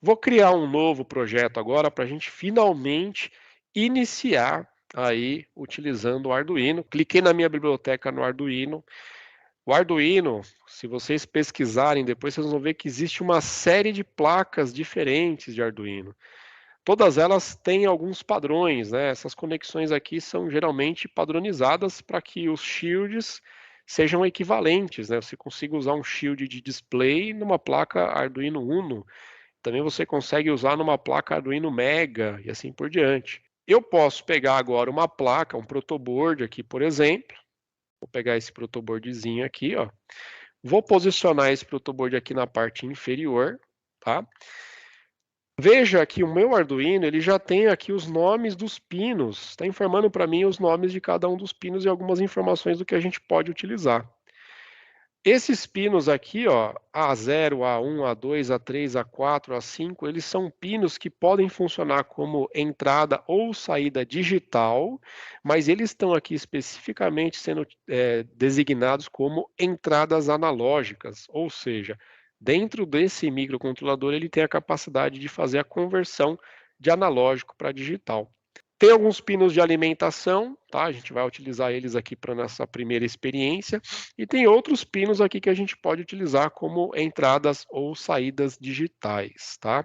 Vou criar um novo projeto agora para a gente finalmente iniciar aí utilizando o Arduino. Cliquei na minha biblioteca no Arduino. O Arduino, se vocês pesquisarem depois, vocês vão ver que existe uma série de placas diferentes de Arduino. Todas elas têm alguns padrões, né? Essas conexões aqui são geralmente padronizadas para que os shields sejam equivalentes, né? Você consiga usar um shield de display numa placa Arduino Uno. Também você consegue usar numa placa Arduino Mega e assim por diante. Eu posso pegar agora uma placa, um protoboard aqui, por exemplo. Vou pegar esse protoboardzinho aqui, ó. Vou posicionar esse protoboard aqui na parte inferior, tá? Veja que o meu Arduino, ele já tem aqui os nomes dos pinos. Está informando para mim os nomes de cada um dos pinos e algumas informações do que a gente pode utilizar. Esses pinos aqui, ó, A0, A1, A2, A3, A4, A5, eles são pinos que podem funcionar como entrada ou saída digital, mas eles estão aqui especificamente sendo designados como entradas analógicas, ou seja, dentro desse microcontrolador ele tem a capacidade de fazer a conversão de analógico para digital. Tem alguns pinos de alimentação, tá? A gente vai utilizar eles aqui para nossa primeira experiência. E tem outros pinos aqui que a gente pode utilizar como entradas ou saídas digitais, tá?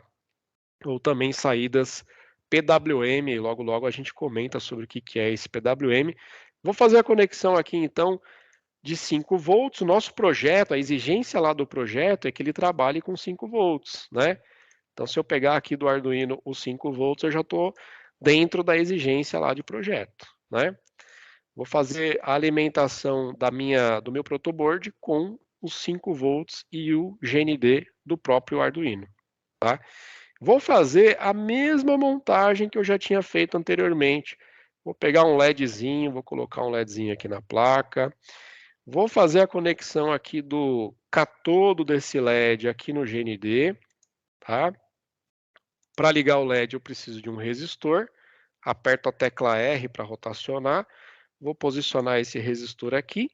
Ou também saídas PWM. Logo, logo a gente comenta sobre o que é esse PWM. Vou fazer a conexão aqui, então, de 5 volts. O nosso projeto, a exigência lá do projeto é que ele trabalhe com 5 volts, né? Então, se eu pegar aqui do Arduino os 5 volts, eu já estou dentro da exigência lá de projeto, né? Vou fazer a alimentação do meu protoboard com os 5 volts e o GND do próprio Arduino, tá? Vou fazer a mesma montagem que eu já tinha feito anteriormente. Vou pegar um LEDzinho, vou colocar um LEDzinho aqui na placa. Vou fazer a conexão aqui do catodo desse LED aqui no GND, tá? Para ligar o LED eu preciso de um resistor. Aperto a tecla R para rotacionar. Vou posicionar esse resistor aqui.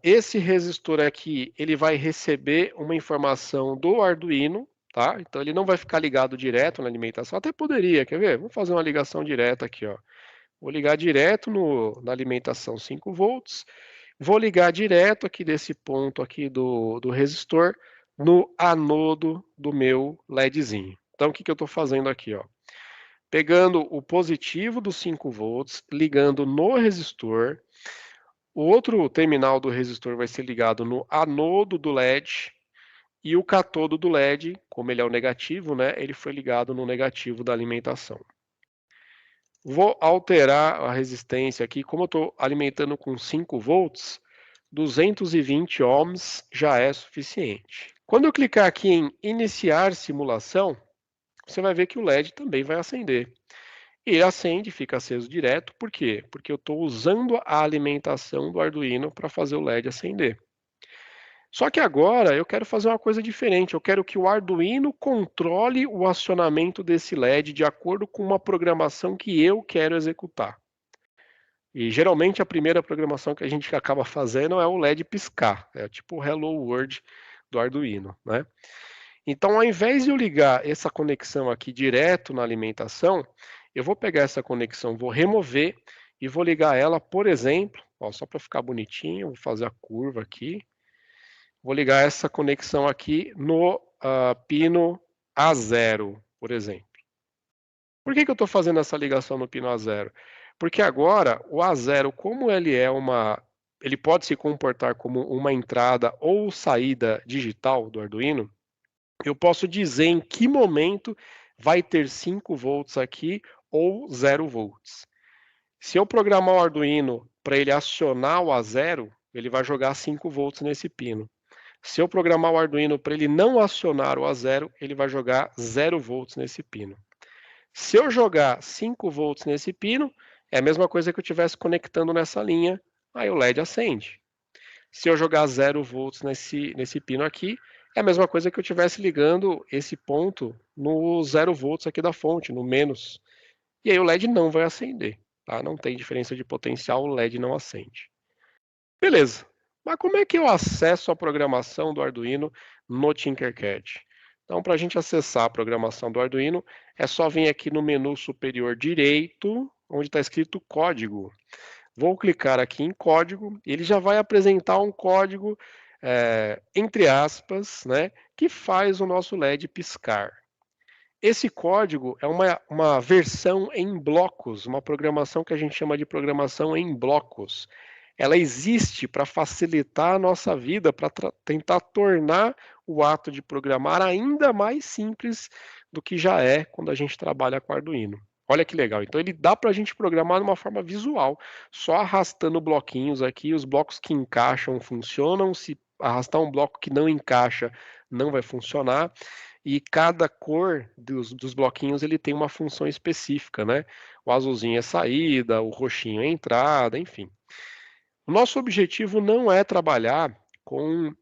Esse resistor aqui, ele vai receber uma informação do Arduino, tá? Então ele não vai ficar ligado direto na alimentação. Até poderia, quer ver? Vamos fazer uma ligação direta aqui, ó. Vou ligar direto na alimentação 5 volts. Vou ligar direto aqui desse ponto aqui do resistor no anodo do meu LEDzinho. Então o que eu estou fazendo aqui, ó? Pegando o positivo dos 5 volts, ligando no resistor. O outro terminal do resistor vai ser ligado no anodo do LED e o catodo do LED, como ele é o negativo, né, ele foi ligado no negativo da alimentação. Vou alterar a resistência aqui, como eu estou alimentando com 5 volts, 220 ohms já é suficiente. Quando eu clicar aqui em iniciar simulação, você vai ver que o LED também vai acender. E ele acende, fica aceso direto, por quê? Porque eu estou usando a alimentação do Arduino para fazer o LED acender. Só que agora eu quero fazer uma coisa diferente, eu quero que o Arduino controle o acionamento desse LED de acordo com uma programação que eu quero executar. E geralmente a primeira programação que a gente acaba fazendo é o LED piscar, é tipo o Hello World do Arduino, né? Então, ao invés de eu ligar essa conexão aqui direto na alimentação, eu vou pegar essa conexão, vou remover e vou ligar ela, por exemplo, ó, só para ficar bonitinho, vou fazer a curva aqui. Vou ligar essa conexão aqui no pino A0, por exemplo. Por que eu estou fazendo essa ligação no pino A0? Porque agora o A0, como ele pode se comportar como uma entrada ou saída digital do Arduino, eu posso dizer em que momento vai ter 5 volts aqui ou 0 volts. Se eu programar o Arduino para ele acionar o A0, ele vai jogar 5 volts nesse pino. Se eu programar o Arduino para ele não acionar o A0, ele vai jogar 0 volts nesse pino. Se eu jogar 5 volts nesse pino, é a mesma coisa que eu estivesse conectando nessa linha, aí o LED acende. Se eu jogar 0 volts nesse pino aqui, é a mesma coisa que eu estivesse ligando esse ponto no 0 volts aqui da fonte, no menos. E aí o LED não vai acender, tá? Não tem diferença de potencial, o LED não acende. Beleza. Mas como é que eu acesso a programação do Arduino no Tinkercad? Então, para a gente acessar a programação do Arduino, é só vir aqui no menu superior direito, onde está escrito código. Vou clicar aqui em código, e ele já vai apresentar um código, entre aspas, né, que faz o nosso LED piscar. Esse código é uma versão em blocos, uma programação que a gente chama de programação em blocos. Ela existe para facilitar a nossa vida, para tentar tornar o ato de programar ainda mais simples do que já é quando a gente trabalha com Arduino. Olha que legal. Então ele dá para a gente programar de uma forma visual, só arrastando bloquinhos aqui, os blocos que encaixam funcionam, se arrastar um bloco que não encaixa, não vai funcionar. E cada cor dos bloquinhos ele tem uma função específica, né? O azulzinho é saída, o roxinho é entrada, enfim. O nosso objetivo não é trabalhar com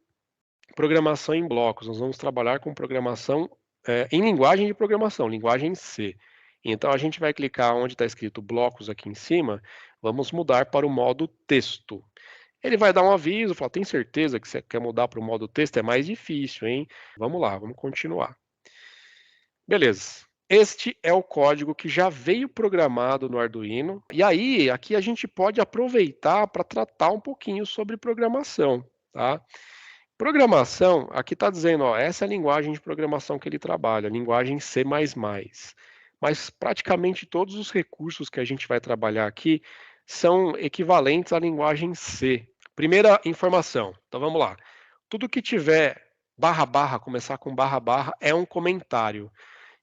programação em blocos, nós vamos trabalhar com programação em linguagem de programação, linguagem C. Então a gente vai clicar onde está escrito blocos aqui em cima, vamos mudar para o modo texto. Ele vai dar um aviso, falar, tem certeza que você quer mudar para o modo texto? É mais difícil, hein? Vamos lá, vamos continuar. Beleza. Este é o código que já veio programado no Arduino. E aí, aqui a gente pode aproveitar para tratar um pouquinho sobre programação, tá? Programação, aqui está dizendo, ó, essa é a linguagem de programação que ele trabalha, linguagem C++. Mas praticamente todos os recursos que a gente vai trabalhar aqui são equivalentes à linguagem C. Primeira informação, então vamos lá. Tudo que tiver barra barra, começar com barra barra, é um comentário.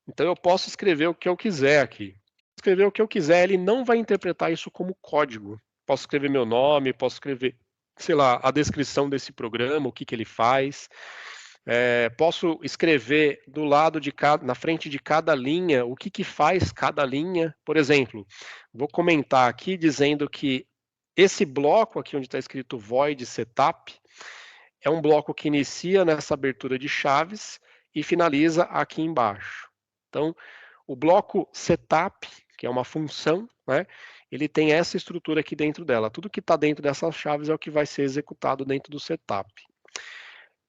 Então eu posso escrever o que eu quiser aqui. Escrever o que eu quiser, ele não vai interpretar isso como código. Posso escrever meu nome, posso escrever, sei lá, a descrição desse programa, o que ele faz. Posso escrever do lado de cada, na frente de cada linha, o que faz cada linha. Por exemplo, vou comentar aqui dizendo que esse bloco aqui onde está escrito void setup é um bloco que inicia nessa abertura de chaves e finaliza aqui embaixo. Então, o bloco setup, que é uma função, né, ele tem essa estrutura aqui dentro dela. Tudo que está dentro dessas chaves é o que vai ser executado dentro do setup.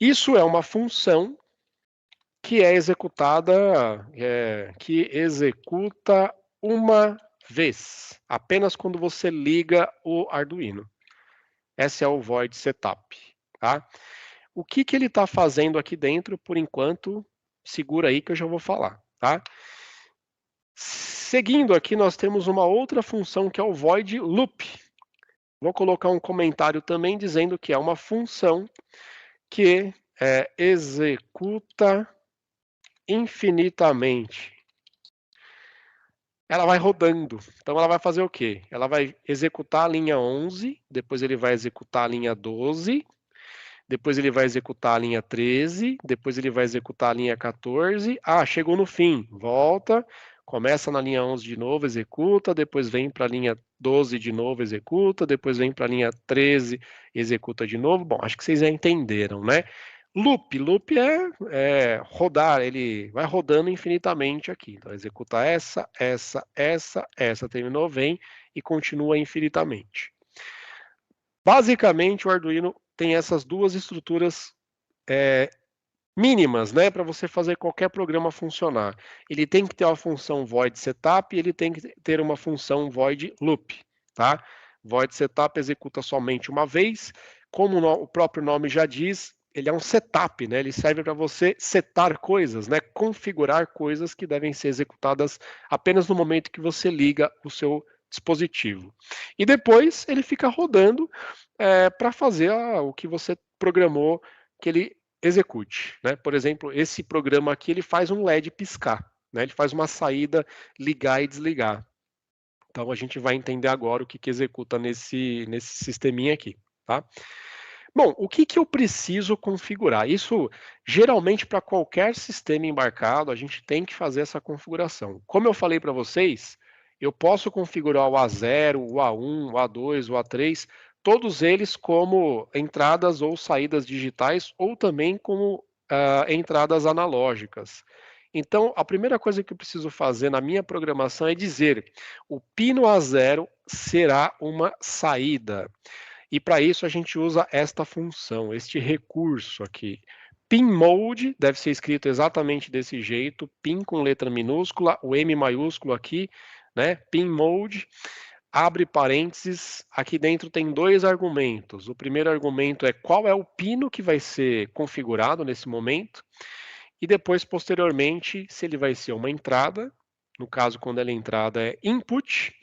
Isso é uma função que é executada, que executa uma vez, apenas quando você liga o Arduino. Esse é o void setup, tá? O que ele está fazendo aqui dentro, por enquanto, segura aí que eu já vou falar, tá? Seguindo aqui, nós temos uma outra função que é o void loop. Vou colocar um comentário também dizendo que é uma função que executa infinitamente. Ela vai rodando. Então ela vai fazer o quê? Ela vai executar a linha 11, depois ele vai executar a linha 12, depois ele vai executar a linha 13, depois ele vai executar a linha 14. Ah, chegou no fim. Volta, começa na linha 11 de novo, executa, depois vem para a linha 12 de novo, executa, depois vem para a linha 13, executa de novo. Bom, acho que vocês já entenderam, né? Loop é rodar, ele vai rodando infinitamente aqui. Então, executa essa, terminou, vem e continua infinitamente. Basicamente, o Arduino tem essas duas estruturas mínimas, né, para você fazer qualquer programa funcionar. Ele tem que ter uma função void setup e ele tem que ter uma função void loop, tá? Void setup executa somente uma vez, como o próprio nome já diz, ele é um setup, né? Ele serve para você setar coisas, né? Configurar coisas que devem ser executadas apenas no momento que você liga o seu dispositivo. E depois ele fica rodando para fazer o que você programou que ele execute, né? Por exemplo, esse programa aqui ele faz um LED piscar, né? Ele faz uma saída ligar e desligar. Então a gente vai entender agora o que executa nesse sisteminha aqui, tá? Bom, o que eu preciso configurar? Isso, geralmente, para qualquer sistema embarcado, a gente tem que fazer essa configuração. Como eu falei para vocês, eu posso configurar o A0, o A1, o A2, o A3, todos eles como entradas ou saídas digitais, ou também como entradas analógicas. Então, a primeira coisa que eu preciso fazer na minha programação é dizer o pino A0 será uma saída. E para isso a gente usa esta função, este recurso aqui, Pin Mode deve ser escrito exatamente desse jeito, PIN com letra minúscula, o M maiúsculo aqui, né? Pin Mode, abre parênteses, aqui dentro tem dois argumentos. O primeiro argumento é qual é o pino que vai ser configurado nesse momento, e depois, posteriormente, se ele vai ser uma entrada, no caso, quando ele é entrada é input,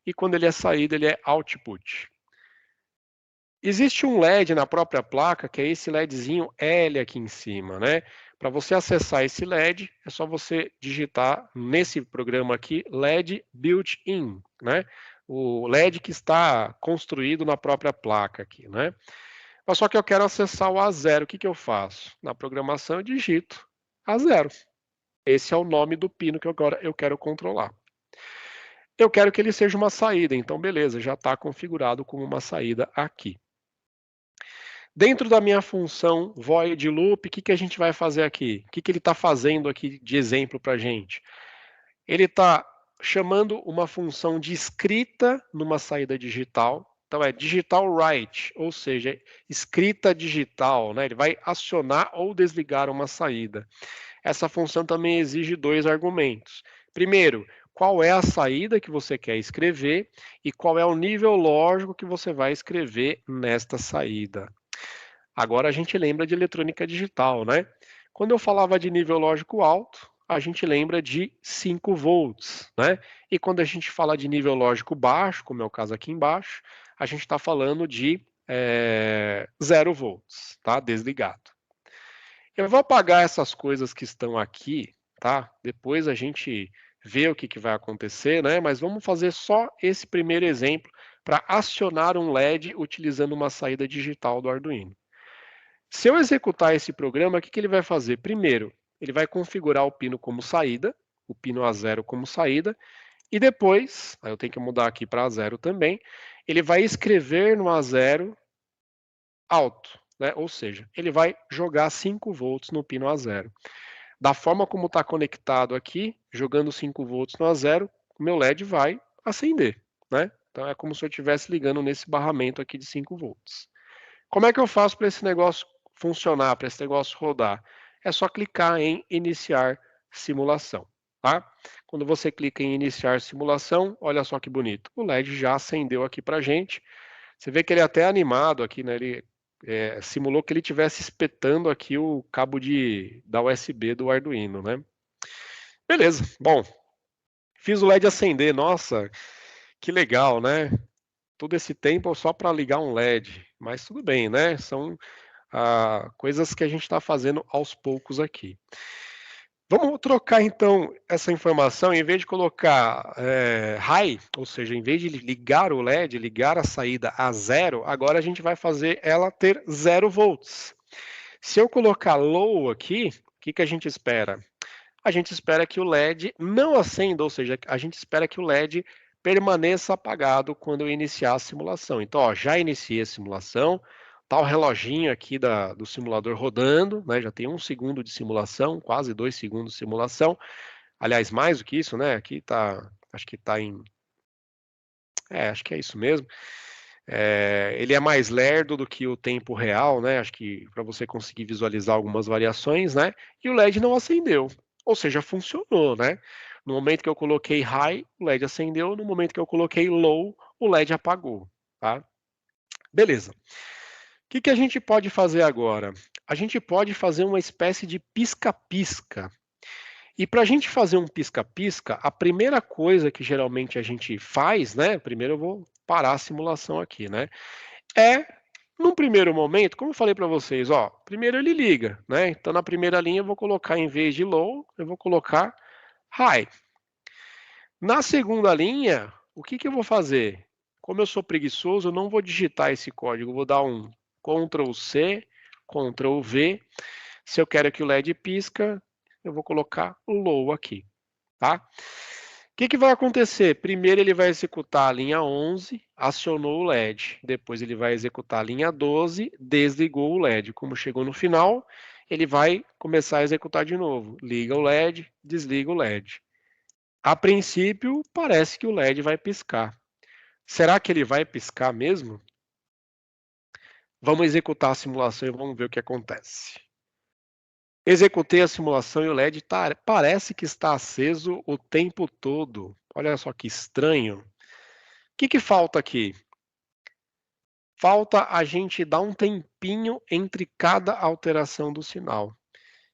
e quando ele é saída, ele é output. Existe um LED na própria placa, que é esse LEDzinho L aqui em cima, né? Para você acessar esse LED, é só você digitar nesse programa aqui, LED Built-in, né? O LED que está construído na própria placa aqui, né? Mas só que eu quero acessar o A0, o que eu faço? Na programação eu digito A0. Esse é o nome do pino que agora eu quero controlar. Eu quero que ele seja uma saída, então beleza, já está configurado como uma saída aqui. Dentro da minha função void loop, o que a gente vai fazer aqui? O que ele está fazendo aqui de exemplo para a gente? Ele está chamando uma função de escrita numa saída digital. Então é digital write, ou seja, escrita digital, né? Ele vai acionar ou desligar uma saída. Essa função também exige dois argumentos. Primeiro, qual é a saída que você quer escrever e qual é o nível lógico que você vai escrever nesta saída. Agora a gente lembra de eletrônica digital, né? Quando eu falava de nível lógico alto, a gente lembra de 5 volts, né? E quando a gente fala de nível lógico baixo, como é o caso aqui embaixo, a gente está falando de 0 volts, tá? Desligado. Eu vou apagar essas coisas que estão aqui, tá? Depois a gente vê o que vai acontecer, né? Mas vamos fazer só esse primeiro exemplo para acionar um LED utilizando uma saída digital do Arduino. Se eu executar esse programa, o que ele vai fazer? Primeiro, ele vai configurar o pino como saída, o pino A0 como saída, e depois, aí eu tenho que mudar aqui para A0 também, ele vai escrever no A0 alto, né? Ou seja, ele vai jogar 5 volts no pino A0. Da forma como está conectado aqui, jogando 5 volts no A0, o meu LED vai acender, né? Então é como se eu estivesse ligando nesse barramento aqui de 5 volts. Como é que eu faço para esse negócio funcionar, para esse negócio rodar? É só clicar em iniciar simulação, tá? Quando você clica em iniciar simulação, olha só que bonito, o LED já acendeu aqui para gente. Você vê que ele é até animado aqui, né? Ele simulou que ele estivesse espetando aqui o cabo da USB do Arduino, né? Beleza, bom, fiz o LED acender, nossa, que legal, né? Todo esse tempo só para ligar um LED, mas tudo bem, né? São coisas que a gente está fazendo aos poucos aqui. Vamos trocar então essa informação, em vez de colocar high, ou seja, em vez de ligar o LED, ligar a saída a 0, agora a gente vai fazer ela ter 0 volts. Se eu colocar low aqui, o que a gente espera? A gente espera que o LED não acenda, ou seja, a gente espera que o LED permaneça apagado quando eu iniciar a simulação. Então, ó, já iniciei a simulação, tá o reloginho aqui do simulador rodando, né? Já tem 1 segundo de simulação, quase 2 segundos de simulação. Aliás, mais do que isso, né? Aqui tá, acho que tá em... acho que é isso mesmo. Ele é mais lerdo do que o tempo real, né? Acho que para você conseguir visualizar algumas variações, né? E o LED não acendeu, ou seja, funcionou, né? No momento que eu coloquei high, o LED acendeu. No momento que eu coloquei low, o LED apagou, tá? Beleza. O que a gente pode fazer agora? A gente pode fazer uma espécie de pisca-pisca. E para a gente fazer um pisca-pisca, a primeira coisa que geralmente a gente faz, né? Primeiro eu vou parar a simulação aqui, né? Num primeiro momento, como eu falei para vocês, ó, primeiro ele liga, né? Então na primeira linha eu vou colocar, em vez de low, eu vou colocar high. Na segunda linha, o que eu vou fazer? Como eu sou preguiçoso, eu não vou digitar esse código, eu vou dar um Ctrl C, Ctrl V. Se eu quero que o LED pisca, eu vou colocar low aqui, tá? O que vai acontecer? Primeiro ele vai executar a linha 11, acionou o LED. Depois ele vai executar a linha 12, desligou o LED. Como chegou no final, ele vai começar a executar de novo. Liga o LED, desliga o LED. A princípio, parece que o LED vai piscar. Será que ele vai piscar mesmo? Vamos executar a simulação e vamos ver o que acontece. Executei a simulação e o LED parece que está aceso o tempo todo. Olha só que estranho. O que falta aqui? Falta a gente dar um tempinho entre cada alteração do sinal.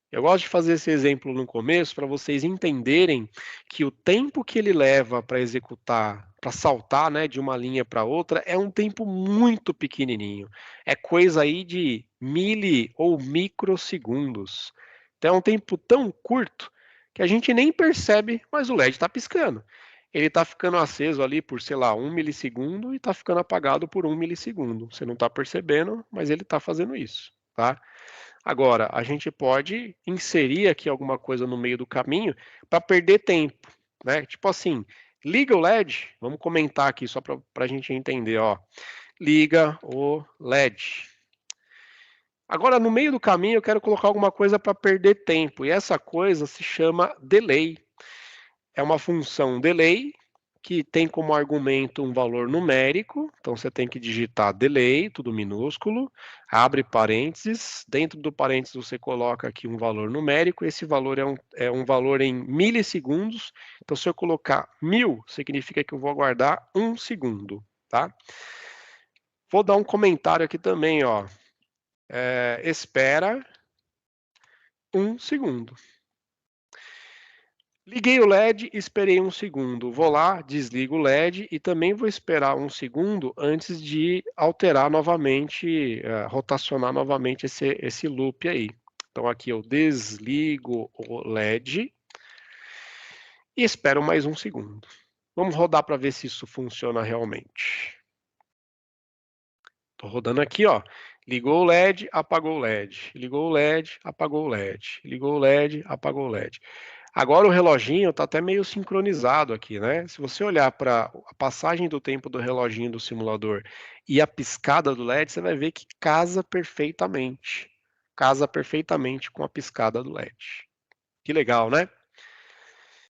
Eu gosto de fazer esse exemplo no começo para vocês entenderem que o tempo que ele leva para executar, para saltar, né, de uma linha para outra, é um tempo muito pequenininho. É coisa aí de ou microsegundos. Então é um tempo tão curto que a gente nem percebe, mas o LED está piscando. Ele está ficando aceso ali por, sei lá, 1 milissegundo e está ficando apagado por 1 milissegundo. Você não está percebendo, mas ele está fazendo isso, tá? Agora, a gente pode inserir aqui alguma coisa no meio do caminho para perder tempo, né? Tipo assim, liga o LED, vamos comentar aqui só para a gente entender, ó. Liga o LED. Agora, no meio do caminho, eu quero colocar alguma coisa para perder tempo, e essa coisa se chama delay. É uma função delay que tem como argumento um valor numérico, então você tem que digitar delay, tudo minúsculo, abre parênteses, dentro do parênteses você coloca aqui um valor numérico, esse valor é um valor em milissegundos, então se eu colocar 1000, significa que eu vou aguardar 1 segundo, tá? Vou dar um comentário aqui também, ó, espera 1 segundo. Liguei o LED, esperei 1 segundo. Vou lá, desligo o LED e também vou esperar 1 segundo antes de alterar novamente, rotacionar novamente esse loop aí. Então aqui eu desligo o LED e espero mais 1 segundo. Vamos rodar para ver se isso funciona realmente. Estou rodando aqui, ó. Ligou o LED, apagou o LED. Ligou o LED, apagou o LED. Ligou o LED, apagou o LED. Agora o reloginho está até meio sincronizado aqui, né? Se você olhar para a passagem do tempo do reloginho do simulador e a piscada do LED, você vai ver que casa perfeitamente. Casa perfeitamente com a piscada do LED. Que legal, né?